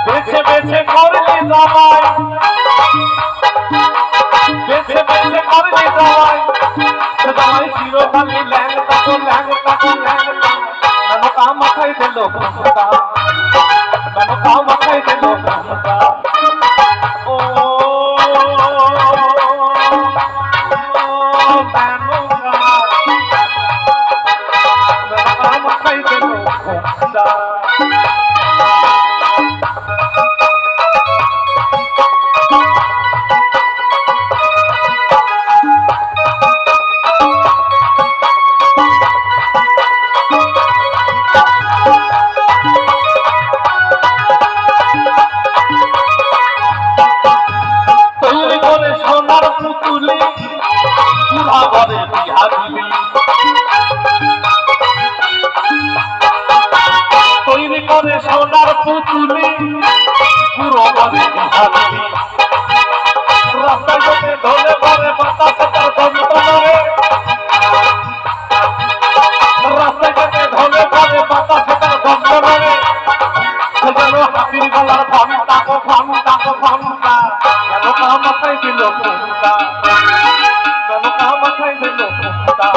বেছে বেছে করলি জামাই, বেছে বেছে করলি জামাই, জামাই চিরকালি ল্যাংটা গো ল্যাংটা গো ল্যাংটা। মেনকা মাথায় দিল ঘুমটা, মেনকা মাথায় দিল ঘুমটা। ও মেনকা, মেনকা মাথায় দিল ঘুমটা। তৈরি করে সোনার পুতুলি বুড়া ঘরে বিহা দিলি, তৈরি করে সোনার পুতুলি বুড়ো ঘরে বিহা দিলি। রাস্তায় যেতে ঢোলে ঘরে বাতাসে তার গন্ধ ধরে, রাস্তায় যেতে ঢোলে ঘরে বাতাসে তার গন্ধ ধরে। যেন হাতির গলার ঘন্টা গো ঘন্টা গো ঘন্টা। মেনকা মাথায় দিল ঘুমটা, মেনকা মাথায় দিল ঘুমটা।